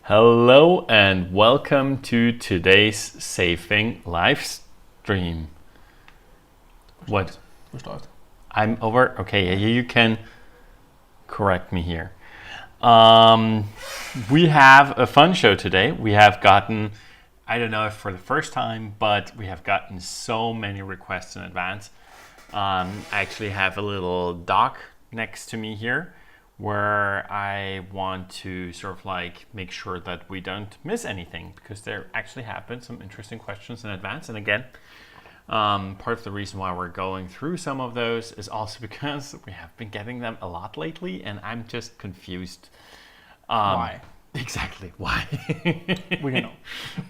Hello and welcome to today's Saving live stream. What? We start. I'm over. Okay, you can correct me here. We have a fun show today. We have gotten, I don't know if for the first time, but we have gotten so many requests in advance. I actually have a little doc next to me here where I want to sort of like make sure that we don't miss anything, because there actually have been some interesting questions in advance. And again, part of the reason why we're going through some of those is also because we have been getting them a lot lately, and I'm just confused. Why? Exactly why. We don't know.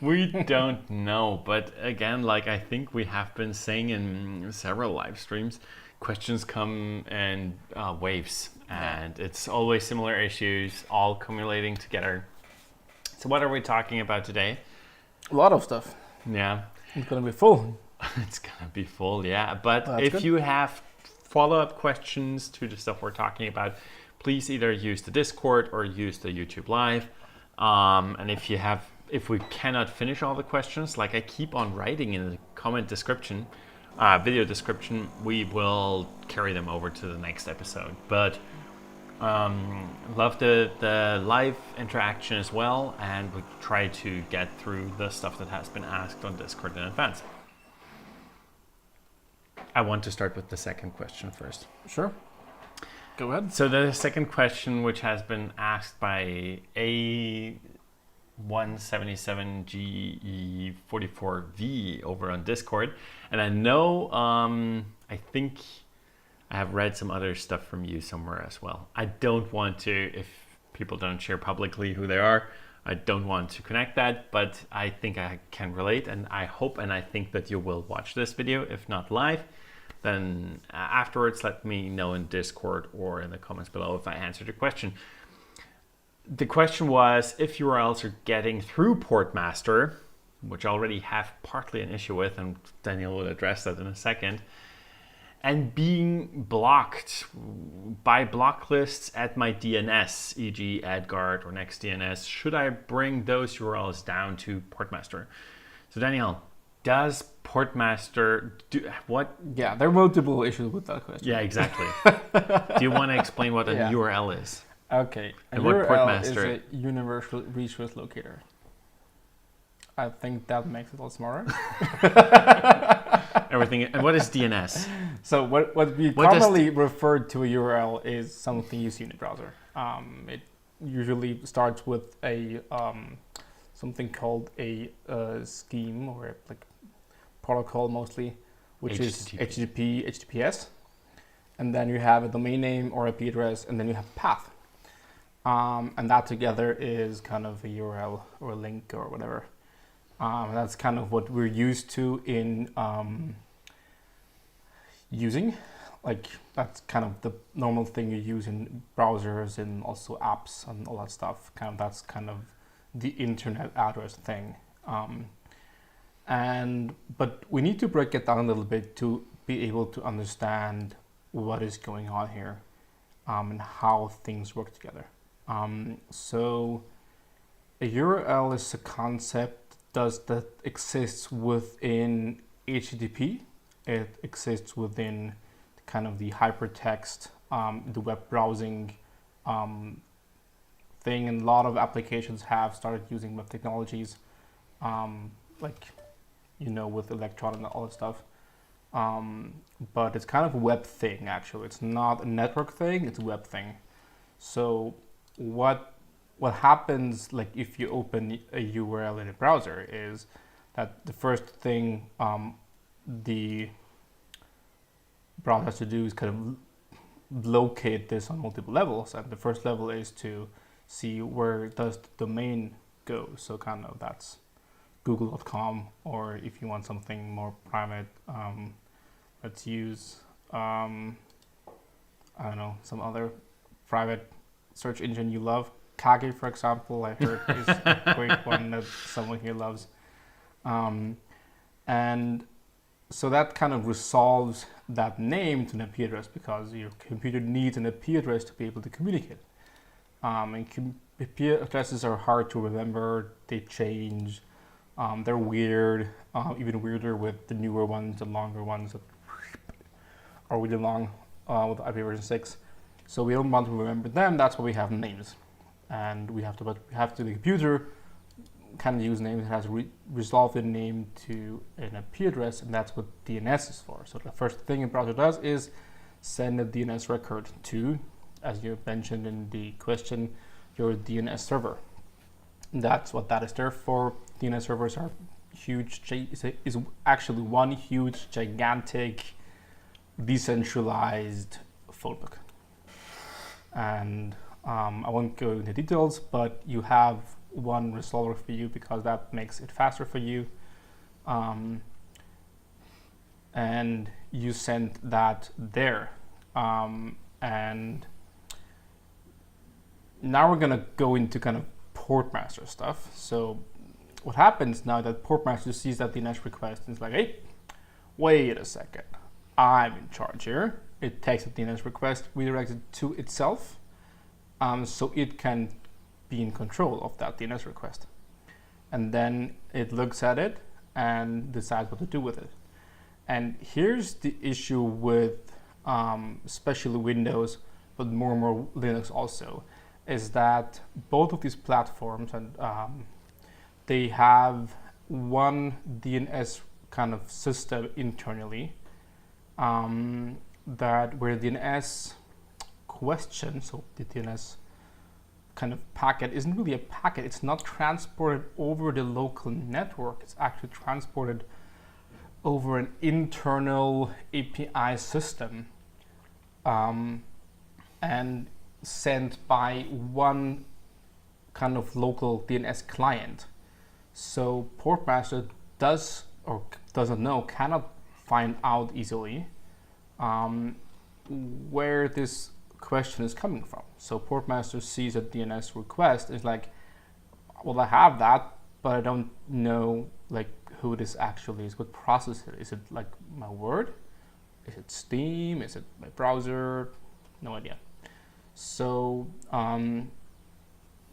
We don't know, but again, like I think we have been saying in several live streams, questions come in waves, and it's always similar issues all accumulating together. So what are we talking about today? A lot of stuff. Yeah. It's gonna be full. It's gonna be full, yeah. But That's if good. you have follow-up questions to the stuff we're talking about, please either use the Discord or use the YouTube Live. And if we cannot finish all the questions, like I keep on writing in the comment description, video description, we will carry them over to the next episode. But love the live interaction as well, and we try to get through the stuff that has been asked on Discord in advance. I want to start with the second question first. Sure. Go ahead. So the second question, which has been asked by A177GE44V over on Discord, and I know, I think I have read some other stuff from you somewhere as well. I don't want to, if people don't share publicly who they are, I don't want to connect that, but I think I can relate, and I hope and I think that you will watch this video, if not live. Then afterwards, let me know in Discord or in the comments below if I answered your question. The question was, if URLs are getting through Portmaster, which I already have partly an issue with, and Daniel will address that in a second, and being blocked by block lists at my DNS, e.g. AdGuard or NextDNS, should I bring those URLs down to Portmaster? So Daniel, does Portmaster do what? Yeah, there are multiple issues with that question. Yeah, exactly. Do you want to explain what a URL is? Okay. A And what URL Portmaster- is a universal resource locator. I think that makes it a lot smarter. Everything. And what is DNS? So what we commonly refer to a URL is something you see in the browser. It usually starts with a something called a scheme, or like protocol mostly, which is HTTP, HTTPS, and then you have a domain name or IP address, and then you have path, and that together is kind of a URL or a link or whatever. That's kind of what we're used to in using. Like that's kind of the normal thing you use in browsers and also apps and all that stuff. That's kind of the internet address thing. But we need to break it down a little bit to be able to understand what is going on here, and how things work together. So a URL is a concept that exists within HTTP. It exists within kind of the hypertext, the web browsing thing, and a lot of applications have started using web technologies, with Electron and all that stuff. But it's kind of a web thing, actually. It's not a network thing, it's a web thing. So what happens, like if you open a URL in a browser, is that the first thing the browser has to do is kind of locate this on multiple levels, and the first level is to see where does the domain go. So kind of that's google.com, or if you want something more private, let's use I don't know, some other private search engine you love. Kage, for example, I heard is a great one that someone here loves. And so that kind of resolves that name to an IP address, because your computer needs an IP address to be able to communicate. And IP addresses are hard to remember. They change. They're weird. Even weirder with the newer ones, the longer ones that are really long with IP version 6. So we don't want to remember them. That's why we have names, and we have to the computer can use names. It has to resolve the name to an IP address, and that's what DNS is for. So the first thing a browser does is send a DNS record to, as you mentioned in the question, your DNS server. That's what that is there for. DNS servers are huge. Is actually one huge, gigantic, decentralized phone book. And I won't go into details, but you have one resolver for you because that makes it faster for you. And you send that there. And now we're gonna go into kind of portmaster stuff. So what happens now that portmaster sees that DNS request and it's like, hey, wait a second, I'm in charge here. It takes a DNS request, redirects it to itself, so it can be in control of that DNS request. And then it looks at it and decides what to do with it. And here's the issue with especially Windows, but more and more Linux also, is that both of these platforms and they have one DNS kind of system internally that where DNS question, so the DNS kind of packet isn't really a packet. It's not transported over the local network. It's actually transported over an internal API system and sent by one kind of local DNS client. So portmaster does or doesn't know, cannot find out easily where this question is coming from. So portmaster sees a DNS request, is like, well, I have that, but I don't know like who this actually is, what process it is. Is it like my Word? Is it Steam? Is it my browser? No idea. So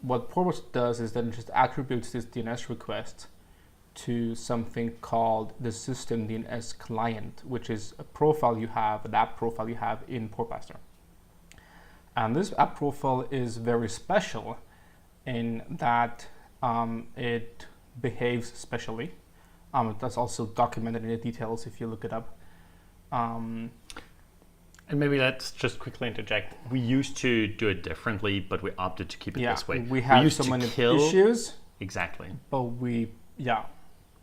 what portmaster does is then just attributes this DNS request to something called the system DNS client, which is a profile you have, an app profile you have in portmaster. And this app profile is very special in that it behaves specially. That's also documented in the details if you look it up. And maybe let's just quickly interject. We used to do it differently, but we opted to keep it this way. We had so many issues. Exactly. But we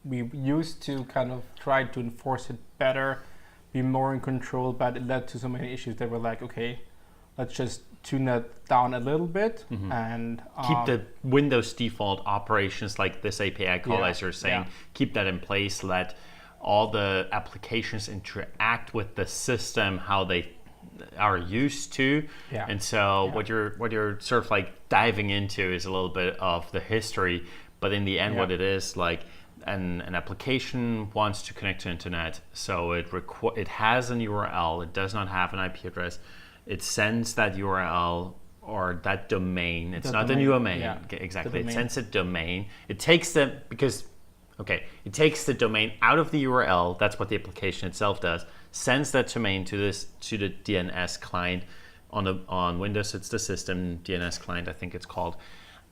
used to kind of try to enforce it better, be more in control, but it led to so many issues that were like, okay, let's just tune that down a little bit and keep the Windows default operations like this API call, as you're saying, keep that in place. Let all the applications interact with the system how they are used to. And so what you're sort of like diving into is a little bit of the history, but in the end, what it is like. An application wants to connect to internet, so it has an URL. It does not have an IP address. It sends that URL or that domain. It's not the new domain. Exactly. It sends a domain. It takes it takes the domain out of the URL. That's what the application itself does. Sends that domain to the DNS client on Windows. It's the system DNS client, I think it's called.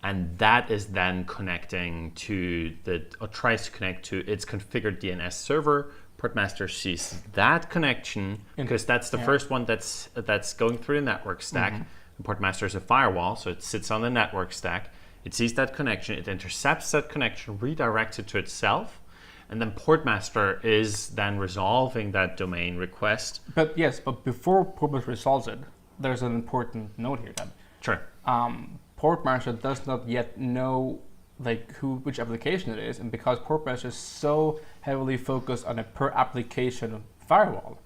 And that is then connecting tries to connect to its configured DNS server. Portmaster sees that connection because that's the first one that's going through the network stack. And Portmaster is a firewall, so it sits on the network stack. It sees that connection, it intercepts that connection, redirects it to itself, and then Portmaster is then resolving that domain request. But before Portmaster resolves it, there's an important note here then. Sure. Portmaster does not yet know which application it is, and because Portmaster is so heavily focused on a per application firewall,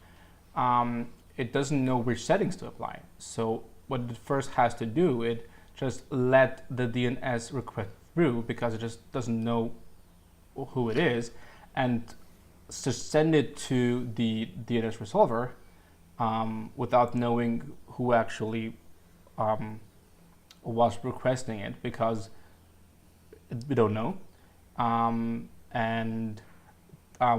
it doesn't know which settings to apply. So what it first has to do, it just let the DNS request through because it just doesn't know who it is, and just send it to the DNS resolver without knowing who actually was requesting it, because we don't know, and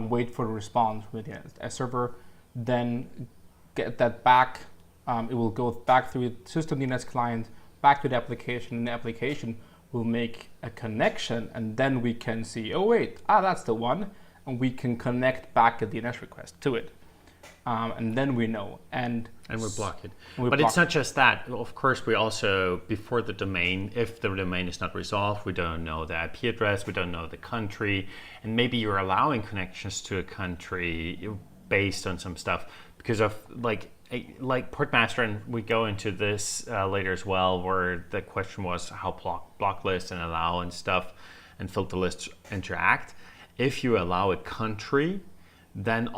wait for the response from the DNS server, then get that back. It will go back through the system DNS client, back to the application, and the application will make a connection, and then we can see, oh wait, that's the one, and we can connect back a DNS request to it. And then we know. And we block it. We but block it's not just that. Of course, we also, before the domain, if the domain is not resolved, we don't know the IP address, we don't know the country, and maybe you're allowing connections to a country based on some stuff because of like Portmaster, and we go into this later as well, where the question was how block lists and allow and stuff and filter lists interact. If you allow a country, then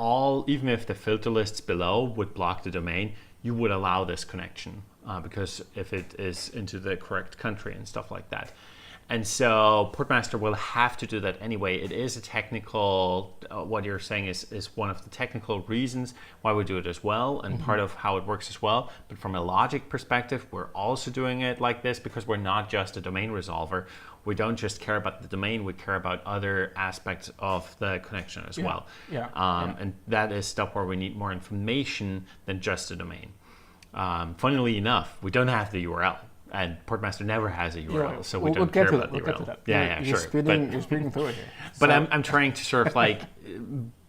even if the filter lists below would block the domain, you would allow this connection because if it is into the correct country and stuff like that. And so Portmaster will have to do that anyway. It is a technical, what you're saying is one of the technical reasons why we do it as well, and part of how it works as well. But from a logic perspective, we're also doing it like this because we're not just a domain resolver. We don't just care about the domain, we care about other aspects of the connection as well. And that is stuff where we need more information than just a domain. Funnily enough, we don't have the URL. And Portmaster never has a URL, so we don't care about the URL. You're speeding through it here. But I'm trying to sort of like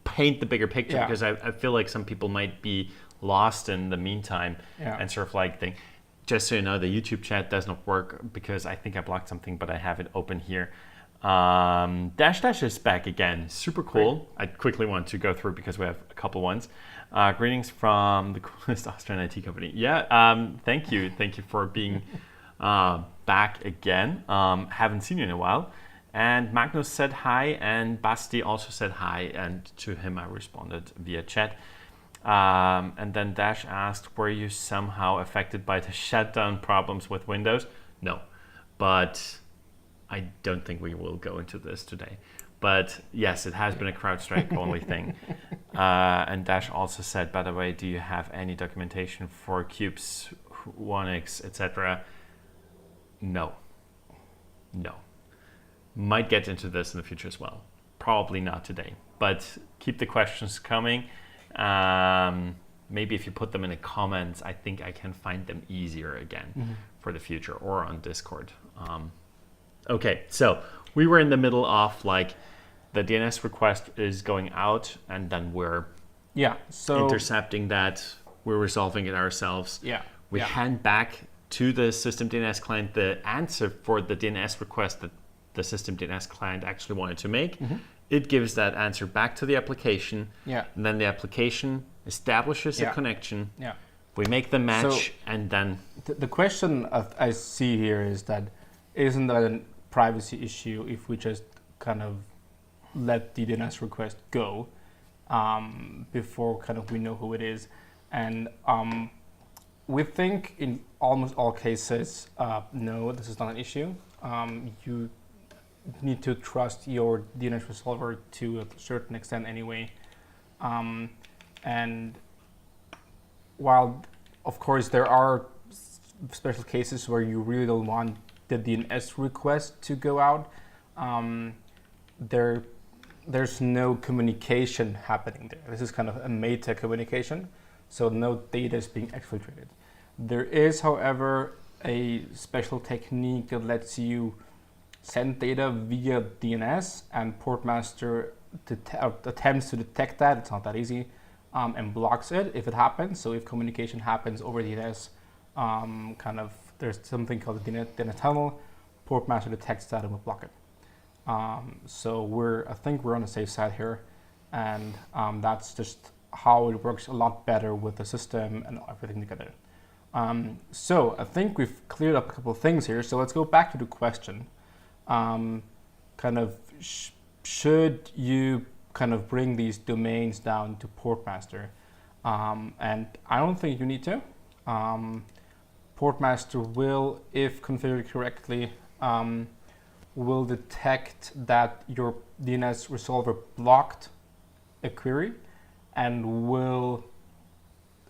paint the bigger picture because I feel like some people might be lost in the meantime and sort of like think, just so you know, the YouTube chat does not work because I think I blocked something, but I have it open here. Dash is back again. Super cool. Great. I quickly want to go through because we have a couple ones. Greetings from the coolest Austrian IT company. Thank you. Thank you for being back again. Haven't seen you in a while. And Magnus said hi, and Basti also said hi, and to him I responded via chat. And then Dash asked, were you somehow affected by the shutdown problems with Windows? No, but I don't think we will go into this today. But yes, it has been a CrowdStrike only thing. And Dash also said, by the way, do you have any documentation for Cubes, 1x, etc.? No. Might get into this in the future as well. Probably not today, but keep the questions coming. Maybe if you put them in the comments, I think I can find them easier again for the future, or on Discord. Okay, so we were in the middle of like the DNS request is going out, and then we're intercepting that. We're resolving it ourselves. We hand back to the system DNS client the answer for the DNS request that the system DNS client actually wanted to make. It gives that answer back to the application. And then the application establishes a connection. We make the match, and then the question I see here is that isn't that a privacy issue if we just kind of let the DNS request go before kind of we know who it is? And we think in almost all cases, no, this is not an issue. You need to trust your DNS resolver to a certain extent anyway. And while, of course, there are special cases where you really don't want the DNS request to go out, there's no communication happening there. This is kind of a meta communication, so no data is being exfiltrated. There is, however, a special technique that lets you send data via DNS, and Portmaster attempts to detect that. It's not that easy, and blocks it if it happens. So if communication happens over DNS, there's something called the DNS tunnel. Portmaster detects that and will block it. So I think we're on the safe side here, and that's just how it works a lot better with the system and everything together. So I think we've cleared up a couple of things here. So let's go back to the question. Should you kind of bring these domains down to Portmaster? And I don't think you need to. Portmaster will, if configured correctly, will detect that your DNS resolver blocked a query and will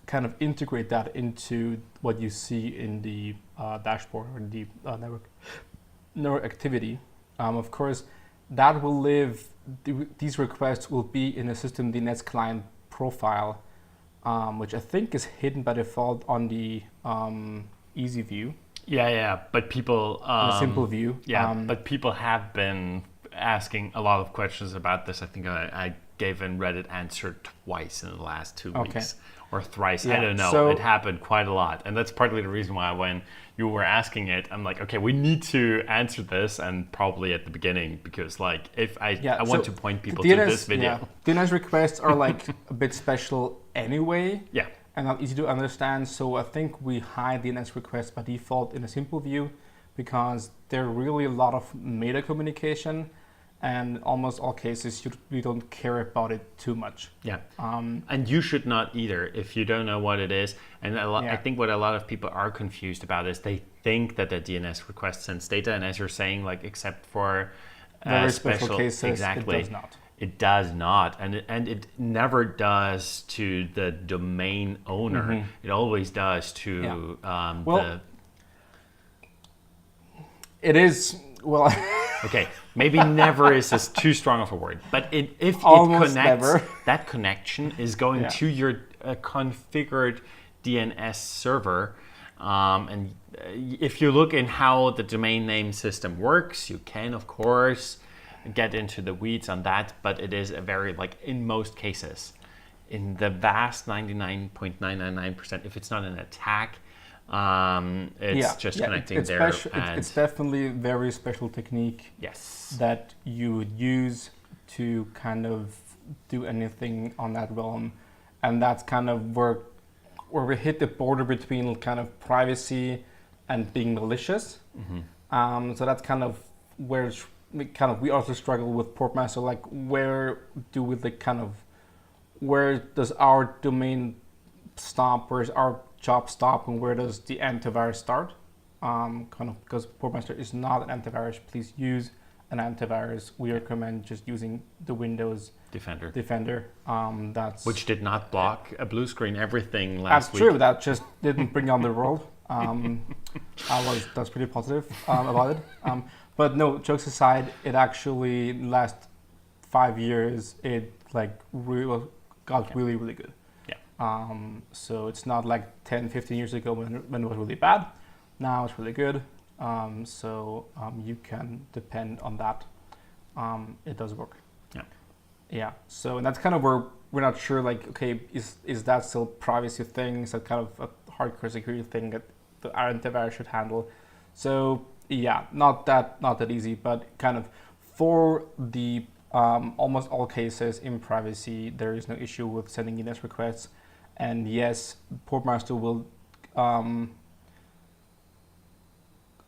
kind of integrate that into what you see in the dashboard or the network activity, of course, that will live. These requests will be in a system DNS client profile, which I think is hidden by default on the easy view. Yeah, but people A simple view. but people have been asking a lot of questions about this. I think I gave a Reddit answer twice in the last 2 weeks or thrice. I don't know. So it happened quite a lot, and that's partly the reason why when you were asking it, I'm like, okay, we need to answer this, and probably at the beginning, because like if I want to point people to this video. DNS requests are like a bit special anyway. Yeah. And not easy to understand. So I think we hide DNS requests by default in a simple view because they're really a lot of meta communication, and almost all cases we don't care about it too much. Yeah. And you should not either if you don't know what it is. And I think what a lot of people are confused about is they think that the DNS request sends data, and as you're saying, like except for very special cases, exactly, it does not. It does not, and it never does to the domain owner. Mm-hmm. It always does to It is okay, maybe never is too strong of a word, but if it connects, never. That connection is going to your configured DNS server. And if you look in how the domain name system works, you can, of course, get into the weeds on that, but it is a very, like in most cases, in the vast 99.999%, if it's not an attack, it's just connecting there. It's definitely a very special technique. Yes. That you would use to kind of do anything on that realm, and that's kind of where we hit the border between kind of privacy and being malicious. Mm-hmm. So that's kind of where we also struggle with Portmaster. Like, where does our domain stop? Where's our job stop, and where does the antivirus start? Because Portmaster is not an antivirus. Please use an antivirus. We recommend just using the Windows Defender. Which did not block a blue screen everything last week. That's true. That just didn't bring down the world. That's pretty positive about it. But no, jokes aside, it actually last 5 years it got really, really good. Yeah. So it's not like 10, 15 years ago when it was really bad. Now it's really good. So you can depend on that. It does work. Yeah. Yeah. So, and that's kind of where we're not sure, like, okay, is that still privacy thing? Is that kind of a hardcore security thing that our antivirus should handle? So yeah, not that easy, but kind of for the almost all cases in privacy, there is no issue with sending DNS requests. And yes, Portmaster will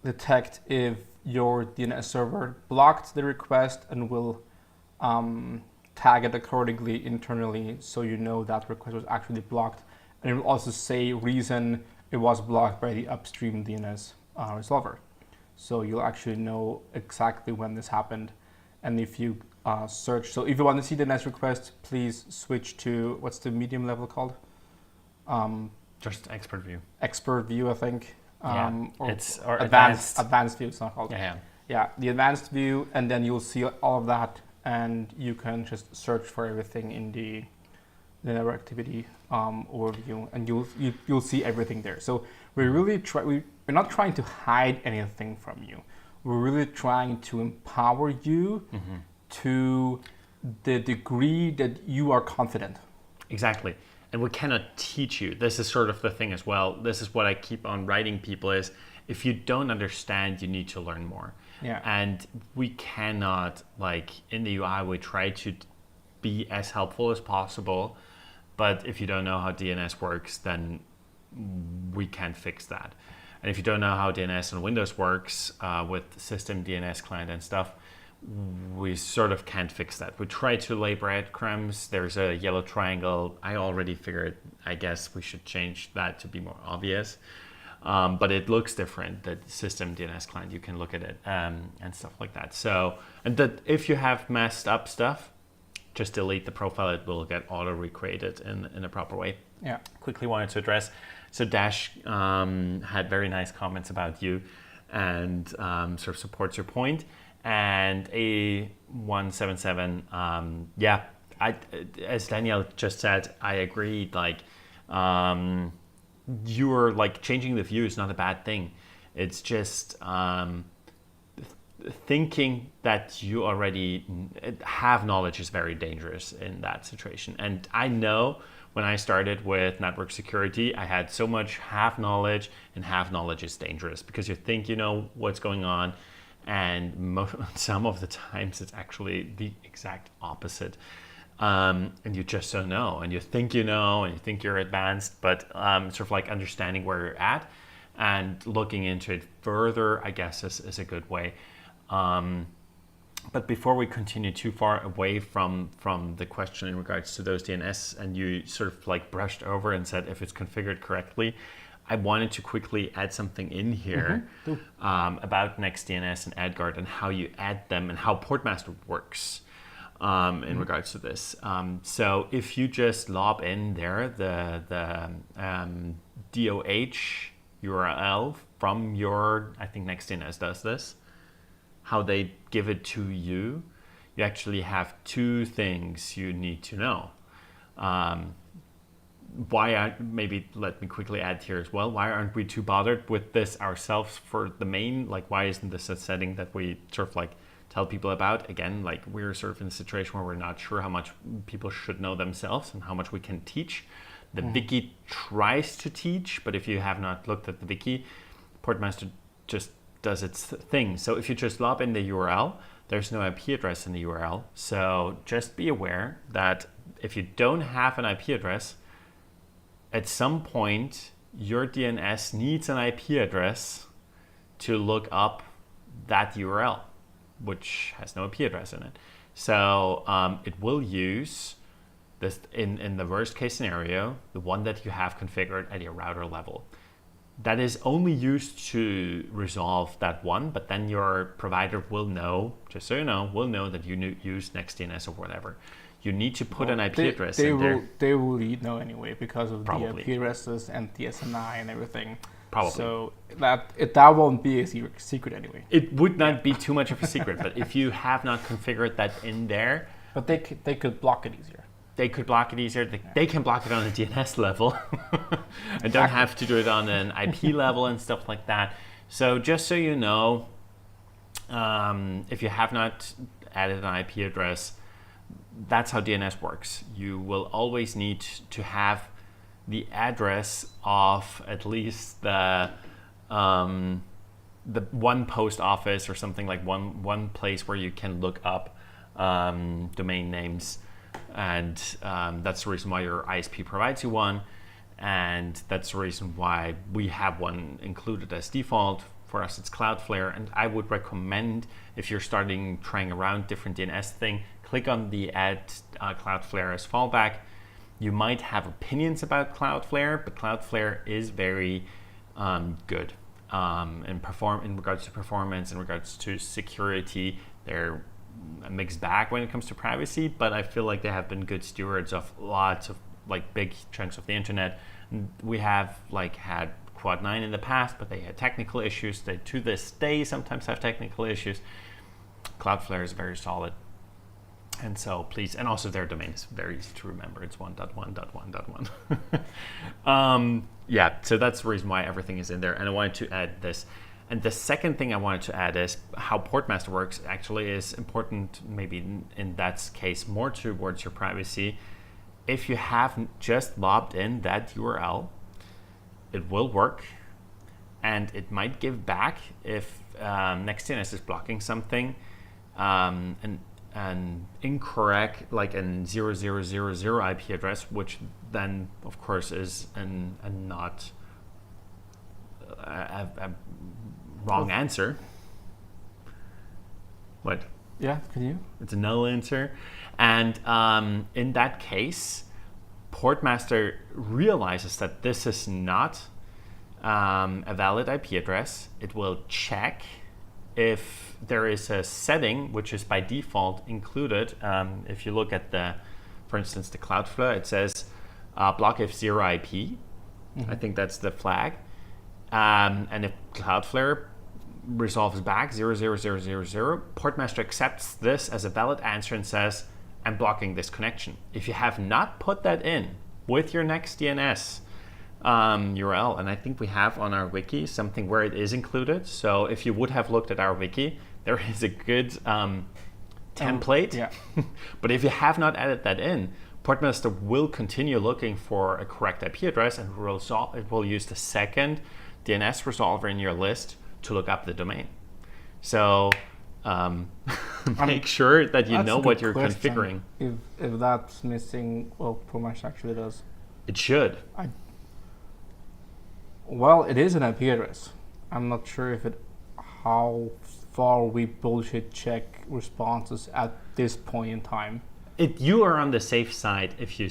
detect if your DNS server blocked the request and will tag it accordingly internally, so you know that request was actually blocked. And it will also say reason it was blocked by the upstream DNS resolver. So you'll actually know exactly when this happened. And if you search, so if you want to see the DNS request, please switch to, what's the medium level called? Just expert view. Expert view, I think. Or advanced view, it's not called. Yeah, the advanced view, and then you'll see all of that, and you can just search for everything in the network activity overview, and you'll see everything there. So we're really we're not trying to hide anything from you. We're really trying to empower you to the degree that you are confident. Exactly. And we cannot teach you. This is sort of the thing as well. This is what I keep on writing people is, if you don't understand, you need to learn more. Yeah. And we cannot, like in the UI, we try to be as helpful as possible. But if you don't know how DNS works, then we can't fix that. And if you don't know how DNS on Windows works with system DNS client and stuff, we sort of can't fix that. We try to lay breadcrumbs. There's a yellow triangle. I already figured, I guess we should change that to be more obvious. But it looks different, the system DNS client. You can look at it and stuff like that. So, and that if you have messed up stuff, just delete the profile. It will get auto recreated in a proper way. Yeah. Quickly wanted to address So Dash had very nice comments about you and sort of supports your point. And A177, yeah, as Danielle just said, I agreed. Like, you're like changing the view is not a bad thing. It's just thinking that you already have knowledge is very dangerous in that situation. And I know when I started with network security, I had so much half knowledge, and half knowledge is dangerous because you think you know what's going on, and some of the times it's actually the exact opposite. And you just don't know, and you think you know, and you think you're advanced, but sort of like understanding where you're at and looking into it further, I guess, is a good way. But before we continue too far away from the question in regards to those DNS, and you sort of like brushed over and said if it's configured correctly, I wanted to quickly add something in here about NextDNS and AdGuard and how you add them and how Portmaster works in regards to this. So if you just lob in there the DOH URL from your, I think NextDNS does this, how they give it to you, you actually have two things you need to know. Maybe let me quickly add here as well. Why aren't we too bothered with this ourselves for the main? Like, why isn't this a setting that we sort of like tell people about? Again, like we're sort of in a situation where we're not sure how much people should know themselves and how much we can teach. The Wiki tries to teach, but if you have not looked at the Wiki, Portmaster just does its thing. So if you just lob in the URL, there's no IP address in the URL. So just be aware that if you don't have an IP address, at some point your DNS needs an IP address to look up that URL, which has no IP address in it. So it will use this in the worst case scenario, the one that you have configured at your router level. That is only used to resolve that one, but then your provider will know, just so you know, will know that you use NextDNS or whatever. You need to put an IP address in there. They will know anyway because of Probably. the IP addresses and the SNI and everything. Probably. So that won't be a secret anyway. It would not be too much of a secret, but if you have not configured that in there, but they could block it easier. They could block it easier. They can block it on a DNS level. I don't have to do it on an IP level and stuff like that. So just so you know, if you have not added an IP address, that's how DNS works. You will always need to have the address of at least the one post office or something, like one place where you can look up domain names. And that's the reason why your ISP provides you one, and that's the reason why we have one included as default. For us, it's Cloudflare, and I would recommend, if you're trying around different DNS thing, click on the add Cloudflare as fallback. You might have opinions about Cloudflare, but Cloudflare is very good in regards to performance, in regards to security. They're a mixed bag when it comes to privacy, but I feel like they have been good stewards of lots of like big chunks of the internet. We have like had Quad 9 in the past, but they had technical issues. They to this day sometimes have technical issues. Cloudflare is very solid, and so please, and also their domain is very easy to remember. It's 1.1.1.1. Yeah, so that's the reason why everything is in there, and I wanted to add this. And the second thing I wanted to add is how Portmaster works actually is important, maybe in that case, more towards your privacy. If you have just lobbed in that URL, it will work, and it might give back if NextDNS is blocking something, an incorrect, like an 0000 IP address, which then, of course, is a wrong answer. What? Yeah, can you? It's a null answer. And in that case, Portmaster realizes that this is not a valid IP address. It will check if there is a setting, which is by default included. If you look at for instance, the Cloudflare, it says block if 0 IP. I think that's the flag. And if Cloudflare resolves back 00000, Portmaster accepts this as a valid answer and says, I'm blocking this connection. If you have not put that in with your next DNS URL, and I think we have on our wiki something where it is included. So if you would have looked at our wiki, there is a good template. Yeah. But if you have not added that in, Portmaster will continue looking for a correct IP address and it will use the second DNS resolver in your list to look up the domain. So make sure that you know what you're configuring. If that's missing, well, Portmaster actually does. It should. Well, it is an IP address. I'm not sure how far we bullshit check responses at this point in time. You are on the safe side if you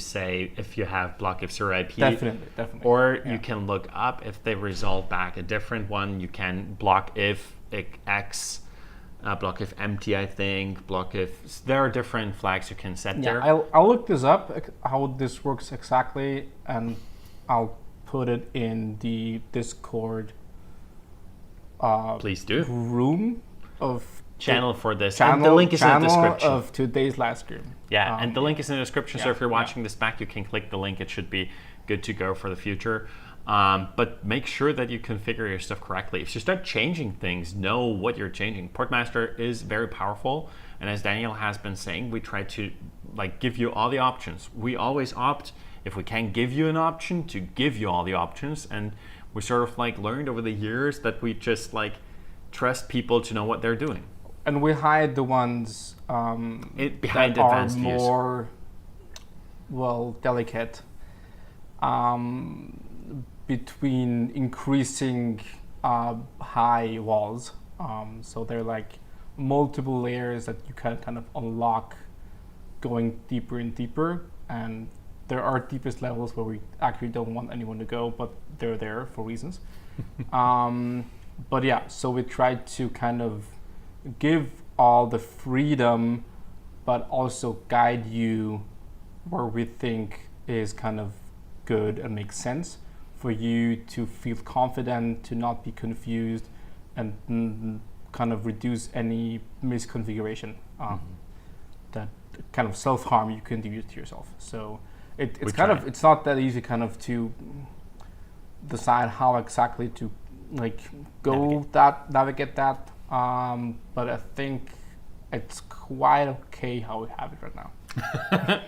have block if 0 IP. Definitely. Or you can look up if they resolve back a different one. You can block if X, block if empty, I think, block if. There are different flags you can set there. I'll look this up, how this works exactly, and I'll put it in the Discord Please do. room of channel for this. And the link is in the description. Of today's live stream. Yeah, and the link is in the description, so if you're watching yeah. this back, you can click the link. It should be good to go for the future. But make sure that you configure your stuff correctly. If you start changing things, know what you're changing. Portmaster is very powerful, and as Daniel has been saying, we try to give you all the options. We always opt, if we can give you an option, to give you all the options, and we sort of learned over the years that we just trust people to know what they're doing. And we hide the ones behind that are advanced more delicate between increasing high walls. So they're multiple layers that you can kind of unlock going deeper and deeper. And there are deepest levels where we actually don't want anyone to go, but they're there for reasons. But yeah, so we try to kind of give all the freedom, but also guide you where we think is kind of good and makes sense for you to feel confident, to not be confused, and kind of reduce any misconfiguration that kind of self-harm you can do to yourself. So it's not that easy kind of to decide how exactly to navigate that. But I think it's quite okay how we have it right now.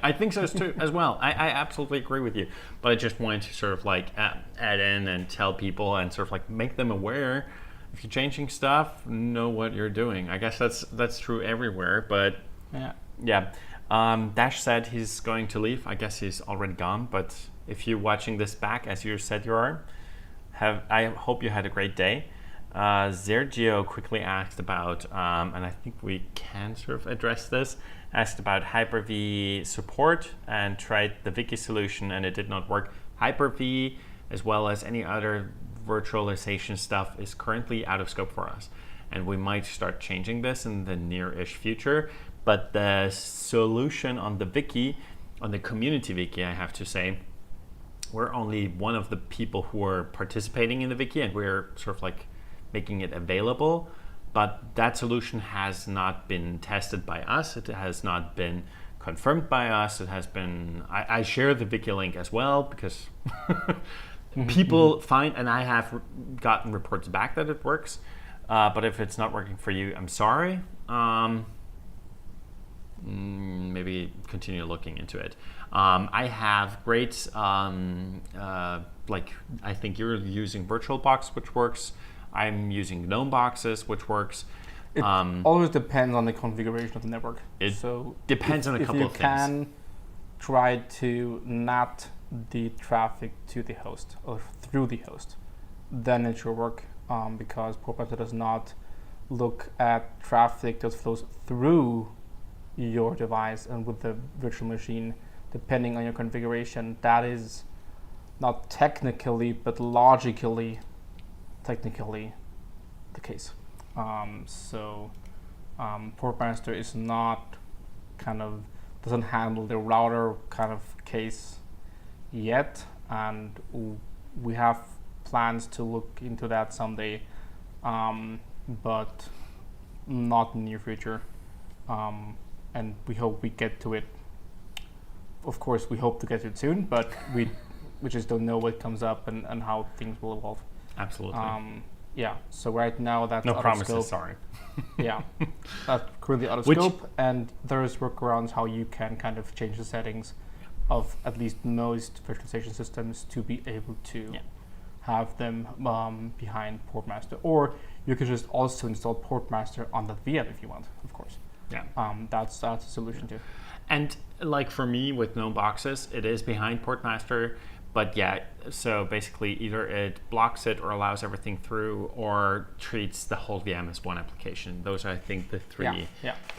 I think so too, as well. I absolutely agree with you. But I just wanted to sort of add in and tell people and sort of make them aware. If you're changing stuff, know what you're doing. I guess that's true everywhere. But yeah. Dash said he's going to leave. I guess he's already gone. But if you're watching this back, as you said you are, I hope you had a great day. Sergio quickly asked about, and I think we can sort of address this, asked about Hyper-V support and tried the Wiki solution and it did not work. Hyper-V, as well as any other virtualization stuff, is currently out of scope for us. And we might start changing this in the near-ish future. But the solution on the Wiki, on the community Wiki, I have to say, we're only one of the people who are participating in the Wiki and we're sort of making it available, but that solution has not been tested by us. It has not been confirmed by us. It has been, I share the Wiki link as well because people find, and I have gotten reports back that it works, but if it's not working for you, I'm sorry. Maybe continue looking into it. I have great, I think you're using VirtualBox, which works. I'm using GNOME boxes, which works. It always depends on the configuration of the network. It depends on a couple of things. If you can try to NAT the traffic to the host or through the host, then it should work because Portmaster does not look at traffic that flows through your device and with the virtual machine, depending on your configuration. That is not technically, but logically, technically the case. So Portmaster is not doesn't handle the router kind of case yet, and we have plans to look into that someday, but not in the near future. And we hope we get to it. Of course, we hope to get to it soon, but we just don't know what comes up and how things will evolve. Absolutely. Yeah. So right now that's No out promises. of scope. Sorry. Yeah, that's currently out of scope, and there's workarounds how you can kind of change the settings of at least most virtualization systems to be able to have them behind Portmaster, or you could just also install Portmaster on that VM if you want, of course. Yeah. That's a solution too. And like for me with no boxes, it is behind Portmaster. But yeah, so basically either it blocks it or allows everything through, or treats the whole VM as one application. Those are, I think, the three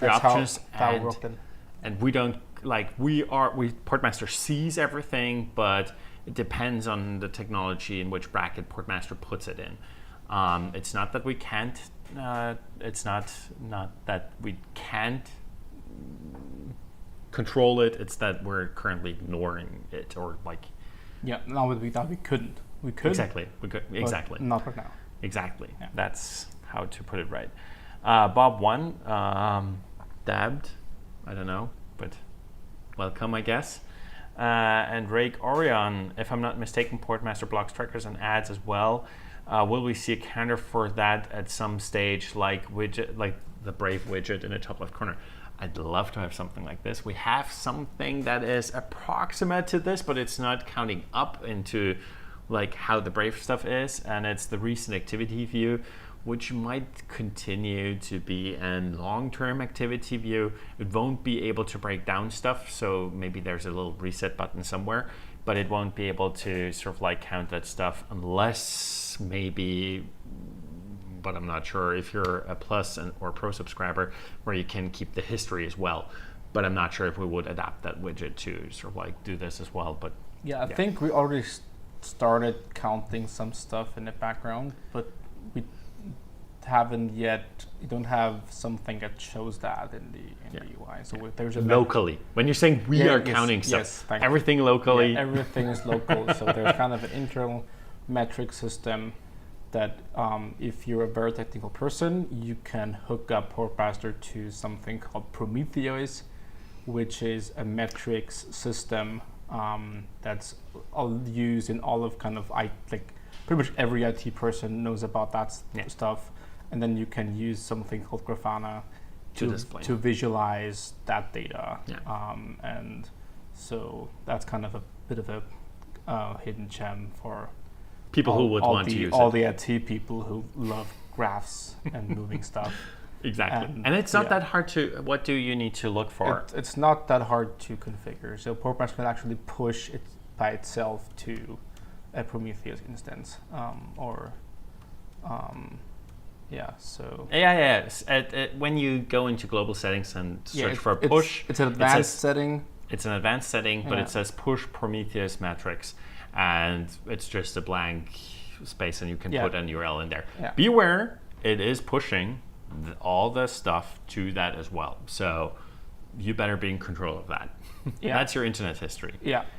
options. How worked in. And we don't Portmaster sees everything, but it depends on the technology in which bracket Portmaster puts it in. It's not that we can't. It's not that we can't control it. It's that we're currently ignoring it, or like. Yeah, no, we couldn't. We could. Exactly. We could. Exactly. Not right now. Exactly. Yeah. That's how to put it right. Bob1, dabbed. I don't know, but welcome, I guess. And Rake Orion, if I'm not mistaken, Portmaster blocks trackers and ads as well. Will we see a counter for that at some stage, like the Brave widget in the top left corner? I'd love to have something like this. We have something that is approximate to this, but it's not counting up into like how the Brave stuff is, and it's the recent activity view, which might continue to be a long-term activity view. It won't be able to break down stuff, so maybe there's a little reset button somewhere, but it won't be able to sort of like count that stuff unless maybe, but I'm not sure if you're a Plus or Pro subscriber where you can keep the history as well. But I'm not sure if we would adapt that widget to sort of like do this as well. But I think we already started counting some stuff in the background, but we haven't yet. We don't have something that shows that in the UI. So there's a locally. When you're saying we are counting stuff, everything locally. Yeah, everything is local. So there's kind of an internal metric system that if you're a very technical person, you can hook up Portmaster to something called Prometheus, which is a metrics system that's used in all of kind of pretty much every IT person knows about that stuff. And then you can use something called Grafana to visualize that data. And so that's kind of a bit of a hidden gem for people who would want to use all the IT people who love graphs and moving stuff. Exactly. And it's not that hard to, what do you need to look for? It's not that hard to configure. So Portmaster can actually push it by itself to a Prometheus instance. When you go into global settings and search for a push, it's an advanced setting. It's an advanced setting, but it says push Prometheus metrics. And it's just a blank space, and you can put an URL in there. Beware, it is pushing all the stuff to that as well. So you better be in control of that. That's your internet history.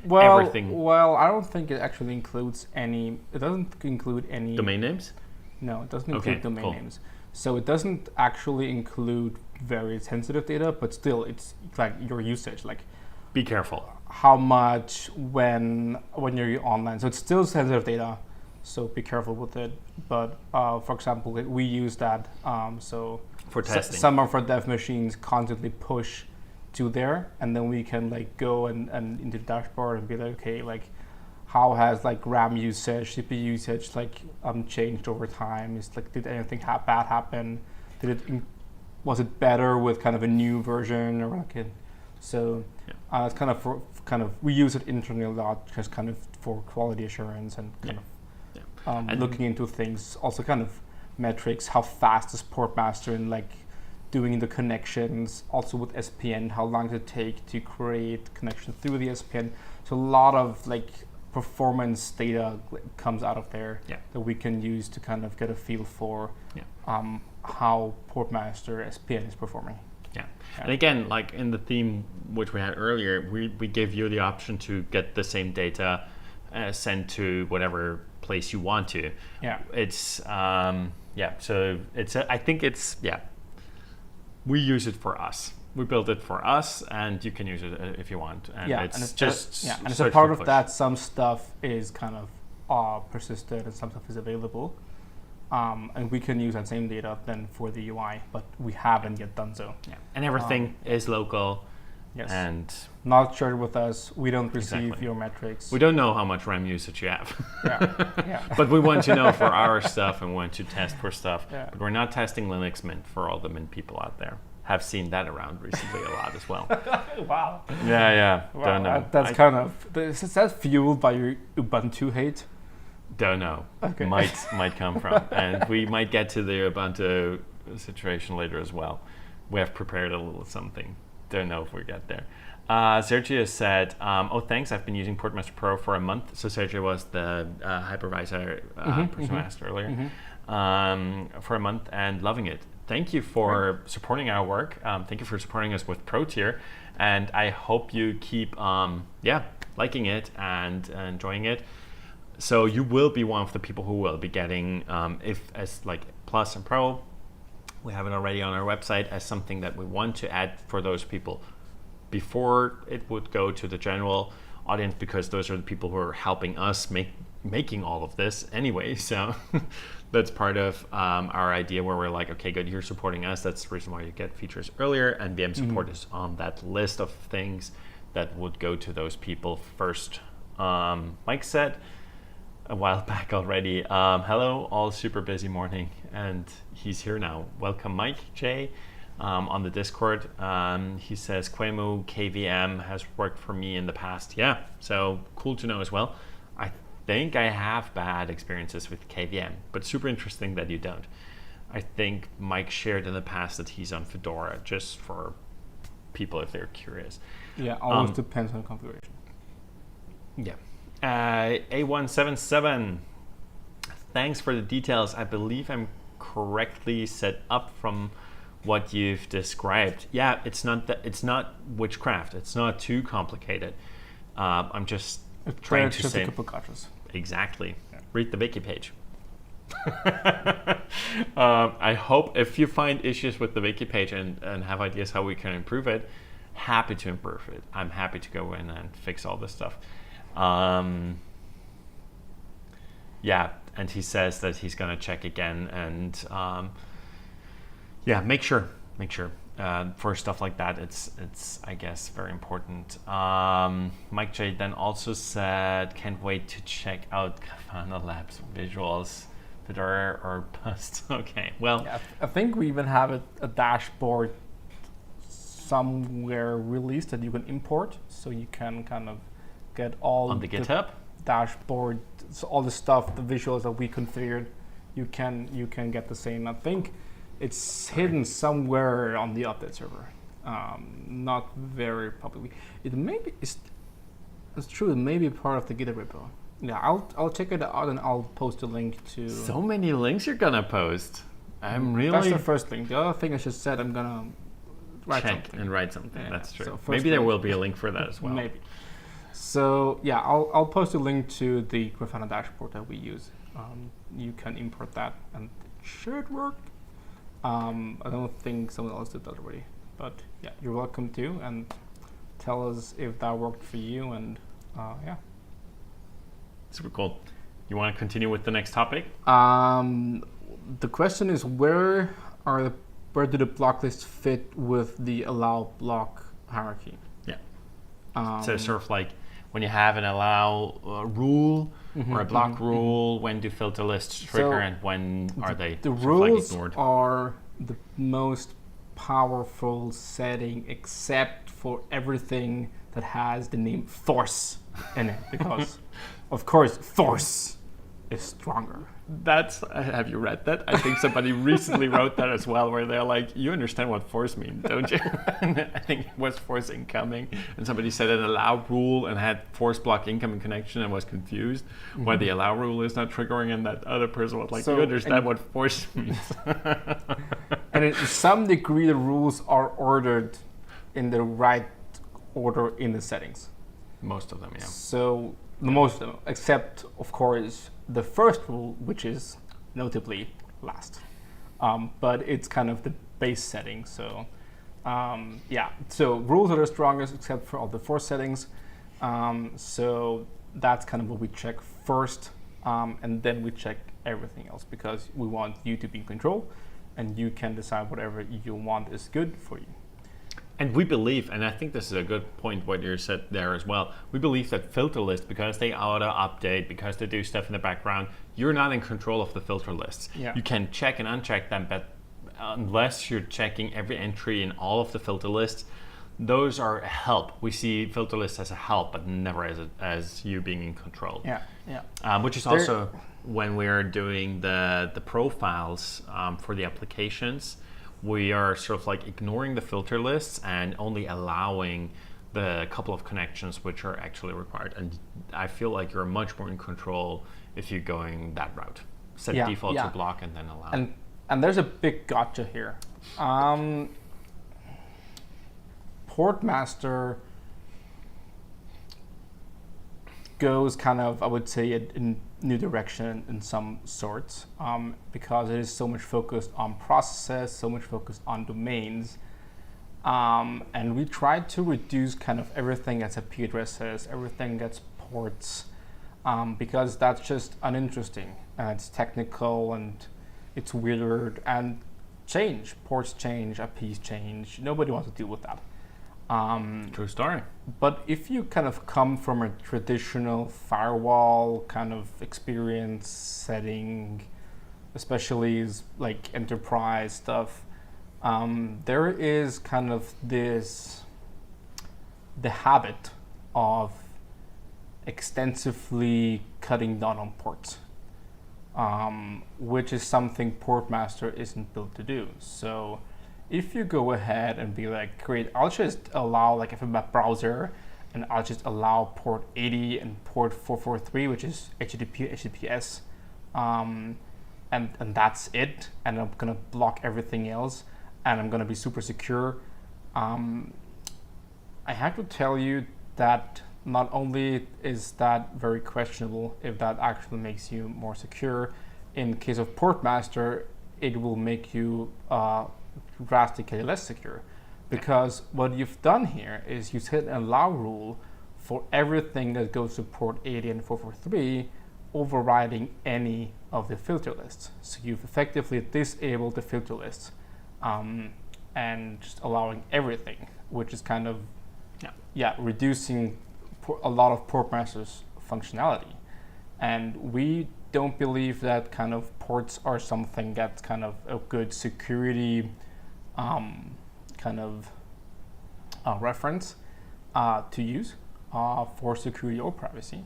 Well, everything. Well, I don't think it actually includes any. It doesn't include any domain names. No, it doesn't include domain names. So it doesn't actually include very sensitive data, but still, it's like your usage. Like, be careful. How much when you're online. So it's still sensitive data, so be careful with it. But for example, we use that so for testing. Some of our dev machines constantly push to there, and then we can like go and into the dashboard and be like, okay, like how has like RAM usage, CPU usage like changed over time? Is like, did anything bad happen? Was it better with kind of a new version, or like it's kind of we use it internally a lot, just kind of for quality assurance and kind of looking into things. Also, kind of metrics. How fast is Portmaster in like doing the connections? Also with SPN, how long does it take to create connections through the SPN? So a lot of like performance data comes out of there that we can use to kind of get a feel for how Portmaster SPN is performing. And again, like in the theme which we had earlier, we give you the option to get the same data sent to whatever place you want to. Yeah. It's so I think it's we use it for us. We built it for us, and you can use it if you want. And it's just and as a search part for of push. that, some stuff is kind of persisted and some stuff is available. And we can use that same data then for the UI, but we haven't yet done so. Yeah. And everything is local. Yes. And not shared with us. We don't receive Exactly. your metrics. we don't know how much RAM usage you have. Yeah. But we want to know for our stuff and want to test for stuff. Yeah. But we're not testing Linux Mint for all the Mint people out there. Have seen that around recently a lot as well. Wow. Yeah. Wow. Don't know. That's is that fueled by your Ubuntu hate? Don't know. Okay. Might come from. And we might get to the Ubuntu situation later as well. We have prepared a little something. Don't know if we get there. Sergio said, thanks, I've been using Portmaster Pro for a month. So Sergio was the hypervisor person who asked earlier. For a month and loving it. Thank you for supporting our work. Thank you for supporting us with Pro Tier. And I hope you keep liking it and enjoying it. So you will be one of the people who will be getting, as Plus and Pro, we have it already on our website as something that we want to add for those people before it would go to the general audience, because those are the people who are helping us making all of this anyway. So that's part of our idea where we're like, okay, good, you're supporting us. That's the reason why you get features earlier, and VM support is on that list of things that would go to those people first. Mike said a while back already, hello, all super busy morning, and he's here now. Welcome, Mike J, on the Discord. He says Quemu KVM has worked for me in the past. Yeah, so cool to know as well. I think I have bad experiences with KVM, but super interesting that you don't. I think Mike shared in the past that he's on Fedora, just for people if they're curious. Yeah, always depends on configuration. Yeah. A177, thanks for the details. I believe I'm correctly set up from what you've described. Yeah, it's not witchcraft. It's not too complicated. I'm just trying to say a couple gotchas. Exactly. Yeah. Read the Wiki page. I hope if you find issues with the Wiki page and have ideas how we can improve it, happy to improve it. I'm happy to go in and fix all this stuff. And he says that he's gonna check again and make sure for stuff like that. It's I guess very important. Mike J then also said, can't wait to check out Grafana Labs visuals, Fedora or Bust. Okay, well, yeah, I think we even have a dashboard somewhere released that you can import, so you can kind of get all on the GitHub dashboard, so all the stuff, the visuals that we configured, you can get the same. I think it's hidden somewhere on the update server, not very publicly. It maybe it's true. It may be part of the GitHub repo. Yeah, I'll check it out and I'll post a link to. So many links you're gonna post. I'm really. That's the first link. The other thing I just said, I'm gonna write something. Yeah, that's true. So maybe there will be a link for that as well. Maybe. So yeah, I'll post a link to the Grafana dashboard that we use. You can import that, and it should work. I don't think someone else did that already, but yeah, you're welcome to, and tell us if that worked for you. And yeah, super cool. You want to continue with the next topic? The question is, where do the block lists fit with the allow block hierarchy? Yeah. So sort of like when you have an allow rule or a block rule, when do filter lists trigger and when are they the sort rules of like ignored? Are the most powerful setting except for everything that has the name force in it, because of course force is stronger. Have you read that? I think somebody recently wrote that as well, where they're like, you understand what force means, don't you? I think it was force incoming, and somebody said an allow rule and had force block incoming connection and was confused why the allow rule is not triggering, and that other person was like, you understand what force means. And to some degree, the rules are ordered in the right order in the settings. Most of them, yeah. So most of them, except of course the first rule, which is notably last. But it's kind of the base setting. So so rules are the strongest except for all the force settings. So that's kind of what we check first, and then we check everything else because we want you to be in control, and you can decide whatever you want is good for you. And we believe, and I think this is a good point what you said there as well, we believe that filter lists, because they auto-update, because they do stuff in the background, you're not in control of the filter lists. Yeah. You can check and uncheck them, but unless you're checking every entry in all of the filter lists, those are a help. We see filter lists as a help, but never as you being in control. Which is also when we're doing the profiles for the applications, we are sort of like ignoring the filter lists and only allowing the couple of connections which are actually required. And I feel like you're much more in control if you're going that route. Set default to block and then allow. And there's a big gotcha here. Portmaster goes kind of, I would say, in new direction in some sorts, because it is so much focused on processes, so much focused on domains, and we try to reduce kind of everything that's IP addresses, everything that's ports, because that's just uninteresting, and it's technical and it's weird, and ports change, IPs change. Nobody wants to deal with that. True story. But if you kind of come from a traditional firewall kind of experience setting, especially like enterprise stuff, there is kind of the habit of extensively cutting down on ports, which is something Portmaster isn't built to do. So if you go ahead and be like, great, I'll just allow, like if I'm a browser, and I'll just allow port 80 and port 443, which is HTTP, HTTPS, and that's it, and I'm gonna block everything else, and I'm gonna be super secure. I have to tell you that not only is that very questionable if that actually makes you more secure, in case of Portmaster, it will make you drastically less secure, because what you've done here is you set an allow rule for everything that goes to port 80 and 443, overriding any of the filter lists. So you've effectively disabled the filter lists, and just allowing everything, which is kind of reducing a lot of Portmaster's functionality. And we don't believe that kind of ports are something that's kind of a good security reference to use for security or privacy.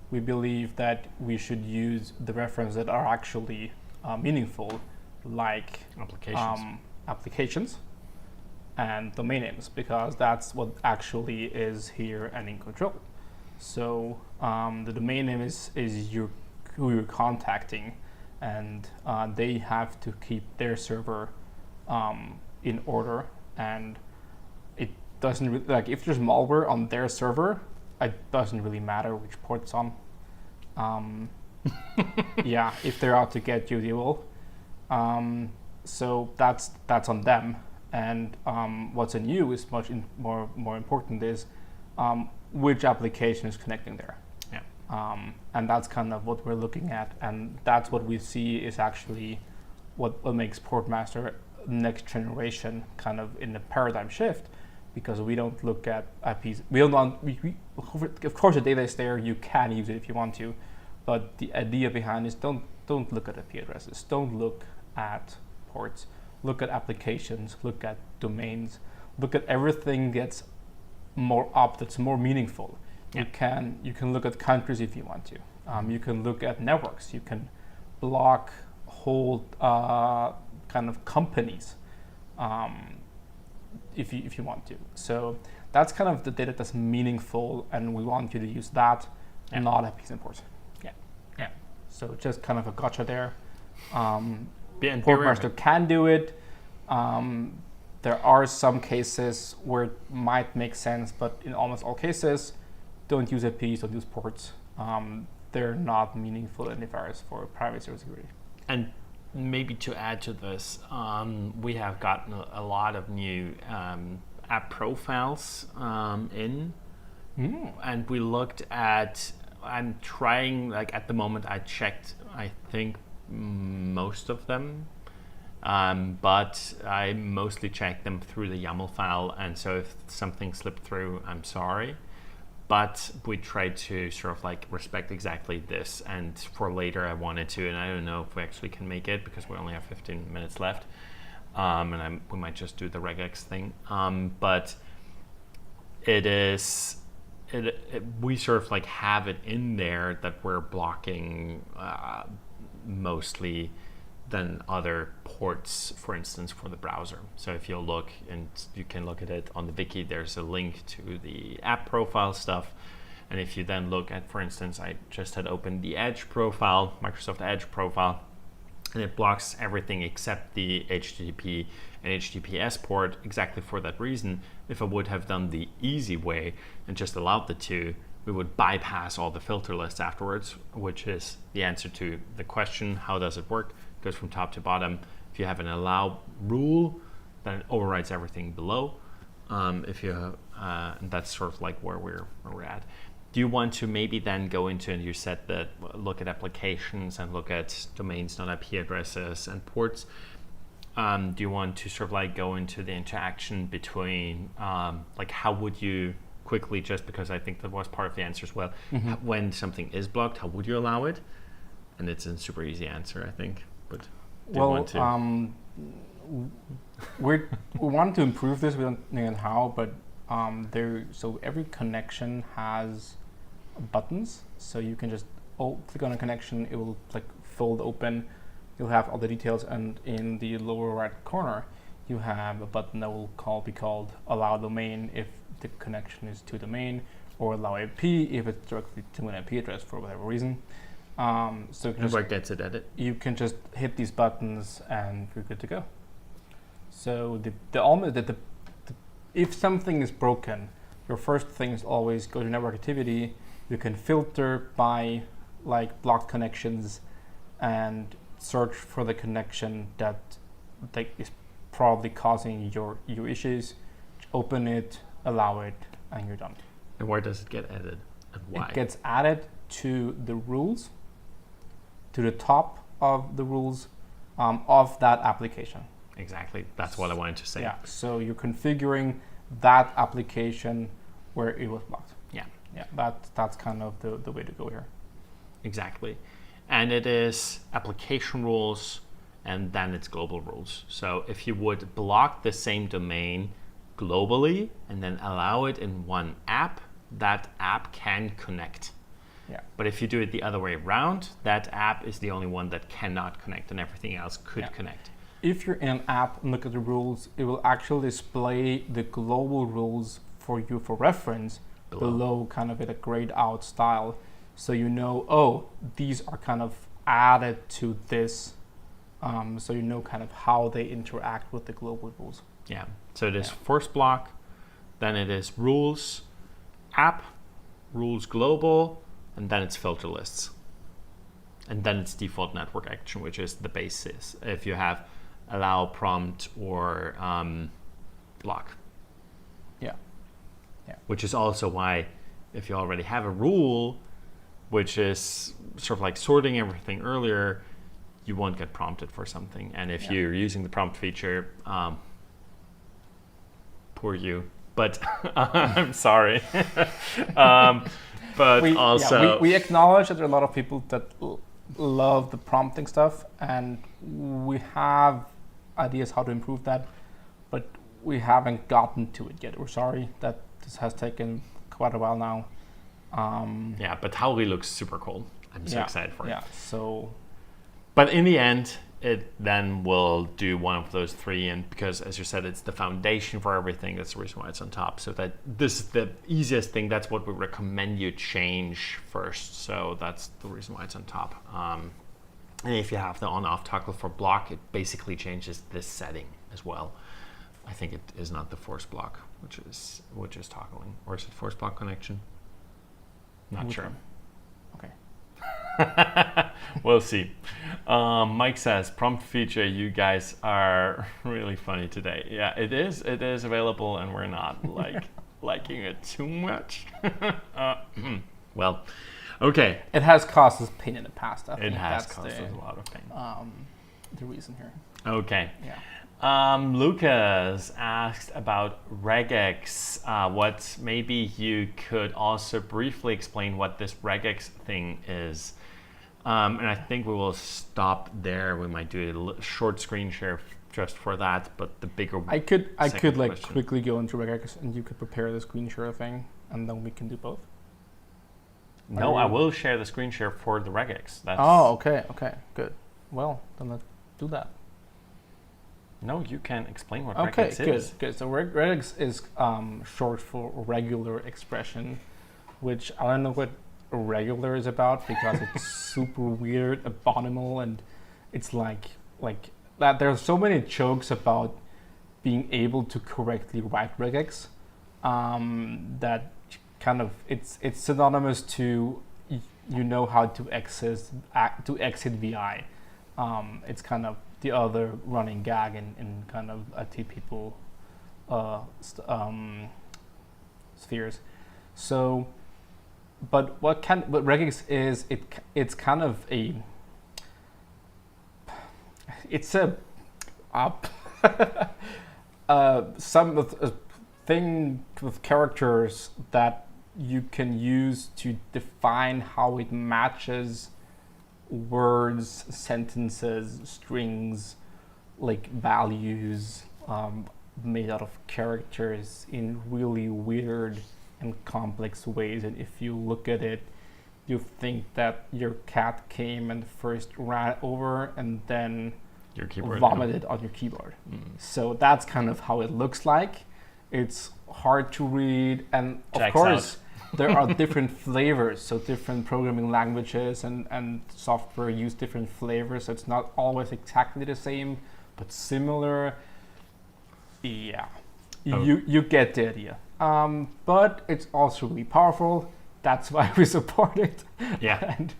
We believe that we should use the references that are actually meaningful, like applications and domain names, because that's what actually is here and in control. So the domain name is who you're contacting, and they have to keep their server in order, and it doesn't really, like if there's malware on their server, it doesn't really matter which port it's on. If they're out to get you, they will. So that's on them, and what's on you is much more important is which application is connecting there. And that's kind of what we're looking at, and that's what we see is actually what makes Portmaster next generation kind of in the paradigm shift, because we don't look at IPs. Of course the data is there, you can use it if you want to, but the idea behind is don't look at IP addresses, don't look at ports, look at applications, look at domains, look at everything that's more meaningful. You can look at countries if you want to. You can look at networks. You can block whole kind of companies if you want to. So that's kind of the data that's meaningful, and we want you to use that, and not IPs and ports. So just kind of a gotcha there. Portmaster can do it. There are some cases where it might make sense, but in almost all cases, don't use IPs, don't use ports. they're not meaningful identifiers for privacy or security. And maybe to add to this, we have gotten a lot of new app profiles in, and we looked at. I'm trying, like at the moment, I checked, I think most of them, but I mostly check them through the YAML file, and so if something slipped through, I'm sorry. But we tried to sort of like respect exactly this, and for later I wanted to, and I don't know if we actually can make it because we only have 15 minutes left, and we might just do the regex thing. But it is, we sort of like have it in there that we're blocking mostly than other ports, for instance, for the browser. So if you look, and you can look at it on the wiki, there's a link to the app profile stuff. And if you then look at, for instance, I just had opened the Edge profile, Microsoft Edge profile, and it blocks everything except the HTTP and HTTPS port exactly for that reason. If I would have done the easy way and just allowed the two, we would bypass all the filter lists afterwards, which is the answer to the question, how does it work? It goes from top to bottom. If you have an allow rule, then it overrides everything below. And that's sort of like where we're at. Do you want to maybe then go into, and you said that look at applications and look at domains, not IP addresses and ports. Do you want to sort of like go into the interaction between, like how would you quickly, just because I think that was part of the answer as well, when something is blocked, how would you allow it? And it's a super easy answer, I think. But do you want to? We want to improve this. We don't know how, but so every connection has buttons, so you can just click on a connection, it will like fold open, you'll have all the details, and in the lower right corner you have a button that will be called allow domain if the connection is to domain, or allow IP if it's directly to an IP address for whatever reason. So you can where gets it at it? You can just hit these buttons and you're good to go. So if something is broken, your first thing is always go to network activity. You can filter by like blocked connections and search for the connection that is probably causing your issues. Open it, allow it, and you're done. And where does it get added and why? It gets added to the rules, to the top of the rules of that application. Exactly. That's what I wanted to say. Yeah. So you're configuring that application where it was blocked. Yeah. Yeah. That's kind of the way to go here. Exactly. And it is application rules and then it's global rules. So if you would block the same domain globally and then allow it in one app, that app can connect. Yeah. But if you do it the other way around, that app is the only one that cannot connect and everything else could connect. If you're in an app and look at the rules, it will actually display the global rules for you for reference below kind of in a grayed out style. So you know, oh, these are kind of added to this. So you know kind of how they interact with the global rules. Yeah. So it is first block, then it is rules, app, rules global, and then it's filter lists. And then it's default network action, which is the basis. If you have allow, prompt, or block. Yeah. Yeah. Which is also why if you already have a rule, which is sort of like sorting everything earlier, you won't get prompted for something. And if you're using the prompt feature, poor you. But I'm sorry. But we acknowledge that there are a lot of people that love the prompting stuff, and we have ideas how to improve that, but we haven't gotten to it yet. We're sorry that this has taken quite a while now. But Howley looks super cool. I'm so excited for it. Yeah. So, but in the end, it then will do one of those three, and because, as you said, it's the foundation for everything. That's the reason why it's on top. So that this is the easiest thing. That's what we recommend you change first. So that's the reason why it's on top. And if you have the on-off toggle for block, it basically changes this setting as well. I think it is not the force block, which is toggling, or is it force block connection? Not sure. Okay. We'll see. Mike says, prompt feature, you guys are really funny today. Yeah, it is. It is available, and we're not liking it too much. Well, okay. It has caused us pain in the past. I It think has that's caused us a lot of pain. the reason here. Okay. Yeah. Lucas asked about regex. What maybe you could also briefly explain what this regex thing is. And I think we will stop there. We might do a short screen share just for that, but the bigger I could like question. quickly go into regex and you could prepare the screen share thing, and then we can do both. No, I will share the screen share for the regex. That's, Okay, good. Well, then let's do that. No, you can explain what Okay, regex is. good. So regex is short for regular expression, which I don't know what regular is about because it's super weird, abominable, and it's like that. There's so many jokes about being able to correctly write regex that kind of it's synonymous to you know how to exit VI. It's kind of the other running gag in kind of IT people spheres. So, but what regex is, it's kind of it's a some of a thing with characters that you can use to define how it matches words, sentences, strings, like values made out of characters in really weird and complex ways. And if you look at it, you think that your cat came and first ran over and then Your keyboard vomited on your keyboard. So that's kind of how it looks like. It's hard to read, and of course there are different flavors. So different programming languages and software use different flavors. So it's not always exactly the same, but similar. Yeah, you get the idea. But it's also really powerful. That's why we support it. Yeah. And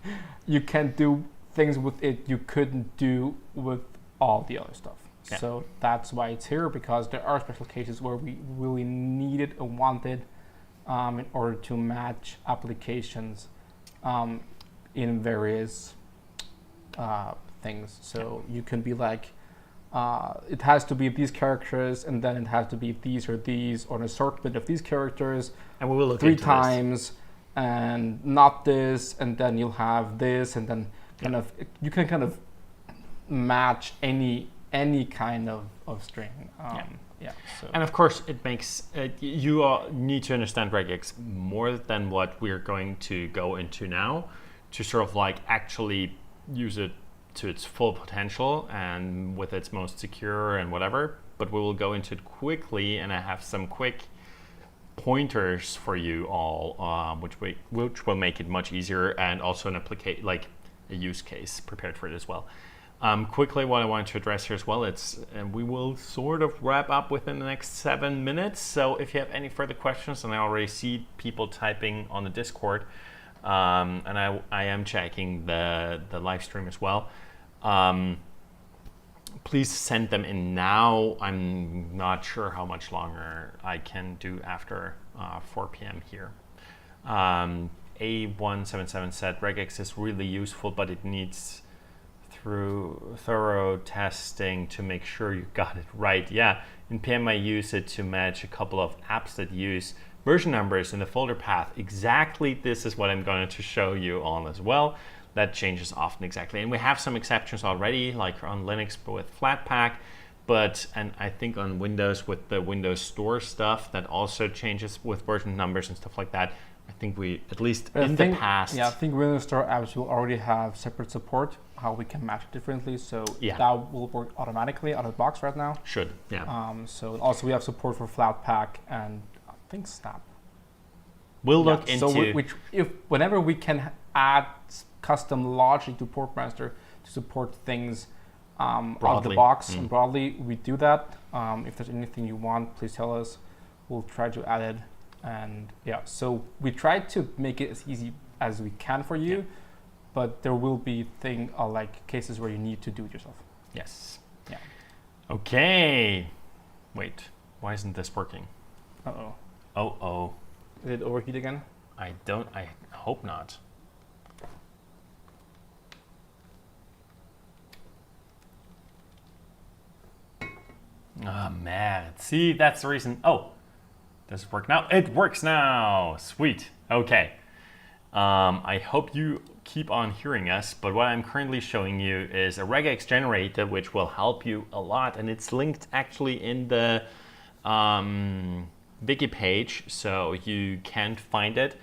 you can do things with it you couldn't do with all the other stuff. Yeah. So that's why it's here, because there are special cases where we really need it and want it in order to match applications in various things. So you can be like, it has to be these characters, and then it has to be these or these, or an assortment of these characters, and we will look 3 into times, and not this, and then you'll have this, and then kind of you can kind of match any kind of string. So. And of course, it makes you need to understand regex more than what we're going to go into now, to sort of like actually use it to its full potential and with its most secure and whatever. But we will go into it quickly, and I have some quick pointers for you all, which will make it much easier, and also an a use case prepared for it as well. Quickly, what I want to address here as well, and we will sort of wrap up within the next 7 minutes. So if you have any further questions, and I already see people typing on the Discord, and I am checking the live stream as well. Please send them in now. I'm not sure how much longer I can do after 4 p.m. here. A177 said regex is really useful, but it needs thorough testing to make sure you got it right. Yeah, in PM I use it to match a couple of apps that use version numbers in the folder path. Exactly, this is what I'm going to show you on as well. That changes often, exactly. And we have some exceptions already, like on Linux with Flatpak, and I think on Windows with the Windows Store stuff that also changes with version numbers and stuff like that. I think we, at least the past. Yeah, I think Windows Store apps will already have separate support, how we can match it differently. So that will work automatically out of the box right now. Should, yeah. So also we have support for Flatpak and I think Snap. We'll look into... So whenever we can add custom logic to Portmaster to support things out of the box and broadly, we do that. If there's anything you want, please tell us. We'll try to add it. And so we try to make it as easy as we can for you, but there will be like cases where you need to do it yourself. Yes. Yeah. Okay. Wait, why isn't this working? Uh-oh. Oh. Did it overheat again? I hope not. Oh man, see, that's the reason. Oh, does it work now? It works now. Sweet. Okay. I hope you keep on hearing us, but what I'm currently showing you is a regex generator, which will help you a lot, and it's linked actually in the Wiki page, so you can find it.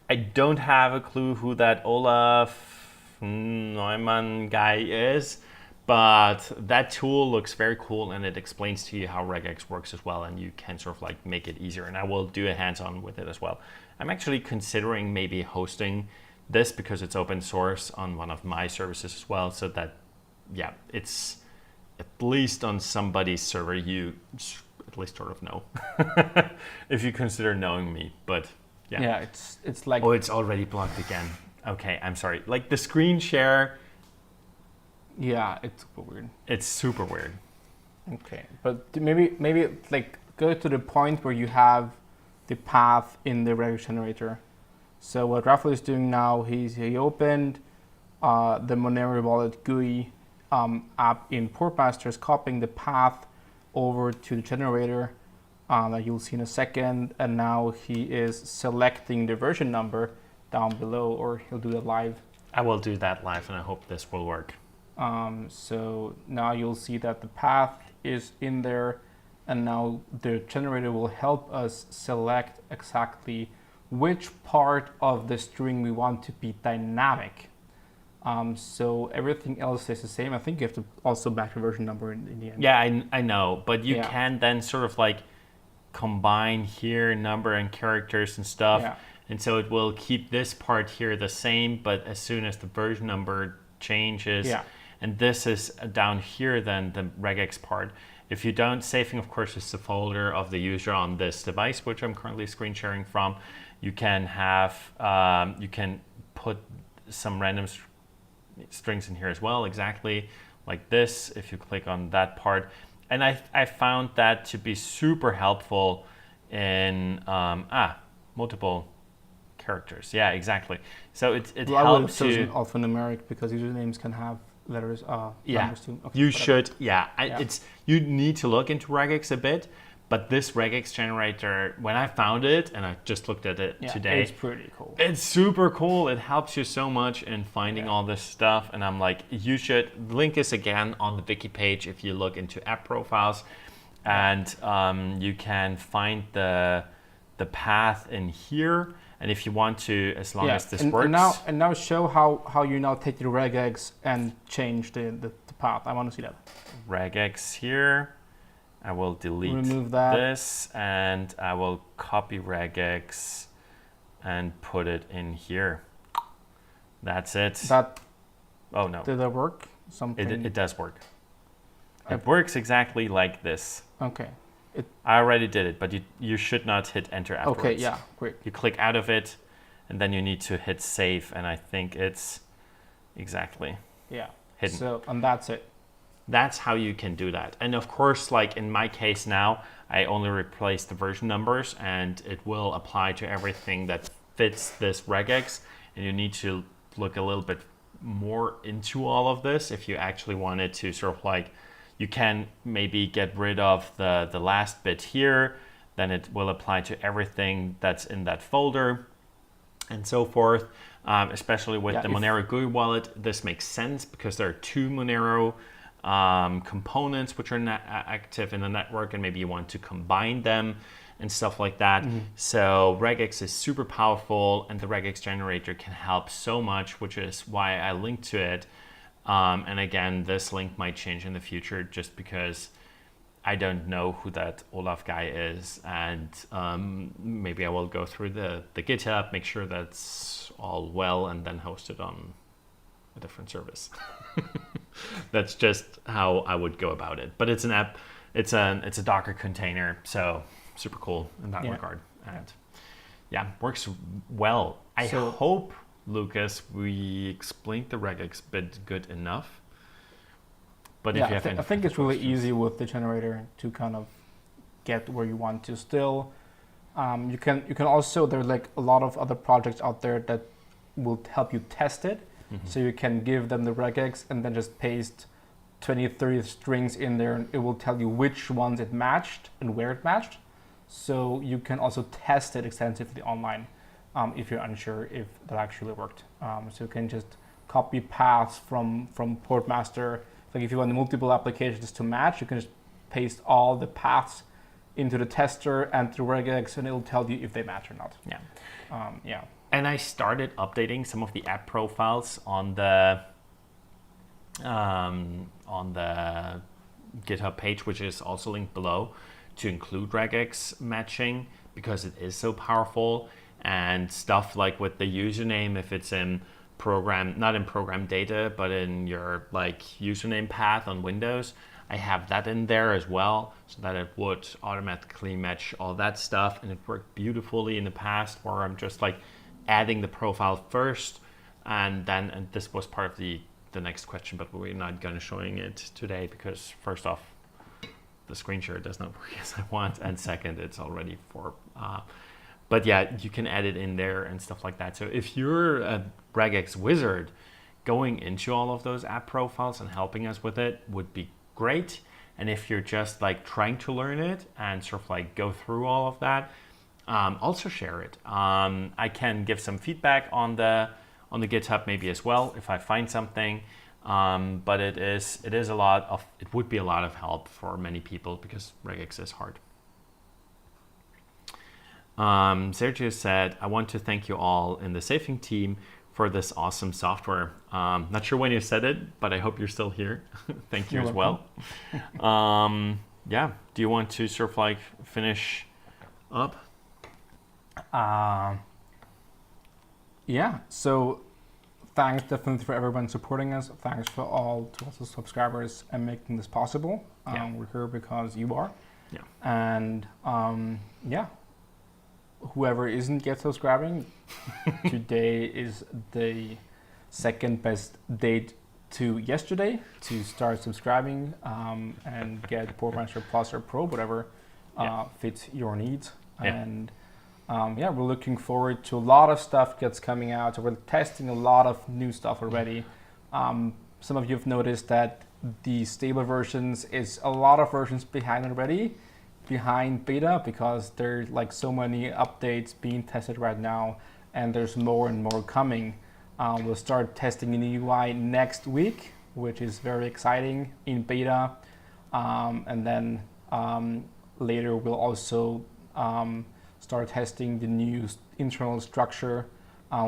I don't have a clue who that Olaf Neumann guy is, but that tool looks very cool, and it explains to you how regex works as well, and you can sort of like make it easier, and I will do a hands-on with it as well. I'm actually considering maybe hosting this because it's open source on one of my services as well, so that, yeah, it's at least on somebody's server you at least sort of know if you consider knowing me. But yeah, it's like, oh, it's already blocked again. Okay, I'm sorry. Like the screen share. Yeah, it's super weird. It's super weird. Okay, but maybe like go to the point where you have the path in the regex generator. So what Rafael is doing now, he opened the Monero wallet GUI app in Portmaster, is copying the path over to the generator that you'll see in a second, and now he is selecting the version number down below, or he'll do it live. I will do that live, and I hope this will work. So now you'll see that the path is in there, and now the generator will help us select exactly which part of the string we want to be dynamic. So everything else is the same. I think you have to also back the version number in the end. Yeah, I know, but you can then sort of like combine here number and characters and stuff. Yeah. And so it will keep this part here the same, but as soon as the version number changes, and this is down here then the regex part. If you don't, saving of course is the folder of the user on this device, which I'm currently screen sharing from. You can have, you can put some random strings in here as well, exactly like this, if you click on that part. And I found that to be super helpful in, multiple characters. Yeah, exactly. So it helps you. I would have chosen alphanumeric because usernames can have letters, numbers too. Okay, you whatever. should. Yeah, it's you need to look into regex a bit, but this regex generator, when I found it and I just looked at it today, it's pretty cool. It's super cool. It helps you so much in finding all this stuff, and I'm like, you should link is again on the Wiki page if you look into app profiles, and you can find the path in here. And if you want to, as long as this works. And now show how you now take the regex and change the path. I want to see that. Regex here. I will Remove that. this, and I will copy regex and put it in here. That's it. Oh no. Did that work? Something. It does work. It works exactly like this. Okay. I already did it, but you should not hit enter afterwards. Okay, yeah, great. You click out of it, and then you need to hit save, and I think it's exactly hidden. So, and that's it. That's how you can do that. And of course, like in my case now, I only replace the version numbers, and it will apply to everything that fits this regex, and you need to look a little bit more into all of this if you actually wanted to sort of like, you can maybe get rid of the last bit here, then it will apply to everything that's in that folder and so forth. Especially with the Monero GUI wallet, this makes sense because there are two Monero components which are active in the network, and maybe you want to combine them and stuff like that. So regex is super powerful, and the regex generator can help so much, which is why I linked to it. And again, this link might change in the future just because I don't know who that Olaf guy is, and maybe I will go through the GitHub, make sure that's all well, and then host it on a different service. That's just how I would go about it. But it's an app, it's a Docker container, so super cool in that regard. And works well. I hope Lucas, we explained the regex bit good enough. But Yeah, if you have any I think it's really questions- easy with the generator to kind of get where you want to. Still, you can also, there's like a lot of other projects out there that will help you test it. So you can give them the regex and then just paste 20, 30 strings in there, and it will tell you which ones it matched and where it matched. So you can also test it extensively online if you're unsure if that actually worked. So you can just copy paths from Portmaster. Like if you want multiple applications to match, you can just paste all the paths into the tester and through regex, and it'll tell you if they match or not. Yeah. And I started updating some of the app profiles on the GitHub page, which is also linked below, to include regex matching because it is so powerful. And stuff like with the username, if it's in program, not in program data, but in your like username path on Windows, I have that in there as well, so that it would automatically match all that stuff. And it worked beautifully in the past, where I'm just like adding the profile first, and this was part of the next question, but we're not going to showing it today because first off, the screen share does not work as I want, and second, it's already for. But yeah, you can add it in there and stuff like that. So if you're a regex wizard, going into all of those app profiles and helping us with it would be great. And if you're just like trying to learn it and sort of like go through all of that, also share it. I can give some feedback on the GitHub maybe as well if I find something. But it would be a lot of help for many people because regex is hard. Sergio said, I want to thank you all in the Safing team for this awesome software. Not sure when you said it, but I hope you're still here. Thank you You're as well. Yeah, do you want to sort of like finish up? Yeah, so thanks definitely for everyone supporting us. Thanks for all to also subscribers and making this possible. We're here because you are. Yeah. And yeah, whoever isn't yet subscribing, today is the second best date to yesterday to start subscribing and get Portmaster Plus or Pro, whatever fits your needs. Yeah. And yeah, we're looking forward to a lot of stuff that's coming out. So we're testing a lot of new stuff already. Some of you have noticed that the stable versions is a lot of versions behind already, behind beta, because there's like so many updates being tested right now, and there's more and more coming. We'll start testing in the UI next week, which is very exciting in beta. And then later we'll also start testing the new internal structure,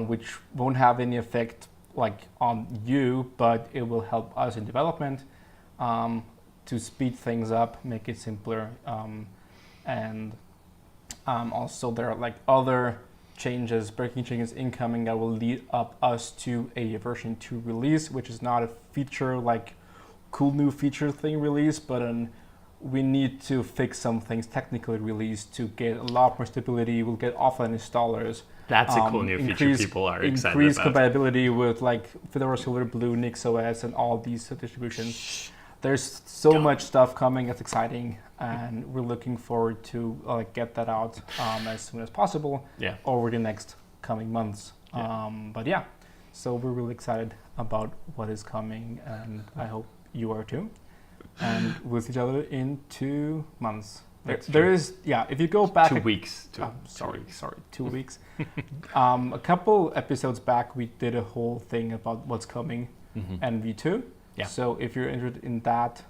which won't have any effect like on you, but it will help us in development to speed things up, make it simpler. And also there are like other changes, breaking changes incoming that will lead up us to a version 2 release, which is not a feature like cool new feature thing release, but we need to fix some things technically released to get a lot more stability. We'll get offline installers. That's a cool new feature people are excited about. Increase compatibility with like Fedora Silverblue, NixOS, and all these distributions. There's so much stuff coming that's exciting, and we're looking forward to get that out as soon as possible over the next coming months. But yeah, so we're really excited about what is coming, and I hope you are too. And we'll see each other in 2 months. There is, if you go back 2 weeks. 2 weeks. A couple episodes back, we did a whole thing about what's coming and V2. Yeah. So if you're interested in that,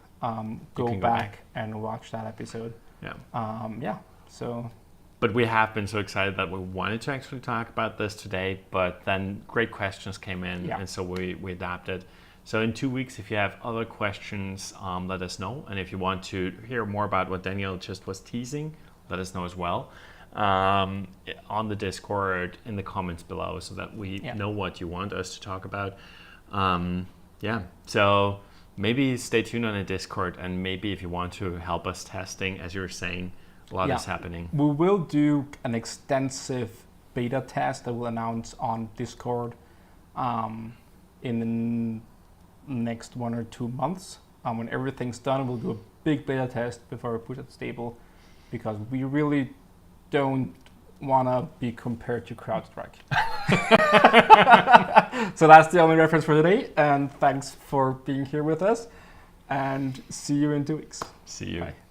go back and watch that episode. Yeah. So. But we have been so excited that we wanted to actually talk about this today, but then great questions came in, and so we adapted. So in 2 weeks, if you have other questions, let us know. And if you want to hear more about what Daniel just was teasing, let us know as well on the Discord, in the comments below, so that we know what you want us to talk about. So maybe stay tuned on the Discord, and maybe if you want to help us testing, as you were saying, a lot is happening. We will do an extensive beta test that we'll announce on Discord in the next 1 or 2 months. When everything's done, we'll do a big beta test before we push it stable, because we really don't want to be compared to CrowdStrike. So that's the only reference for today, and thanks for being here with us, and see you in 2 weeks. See you. Bye.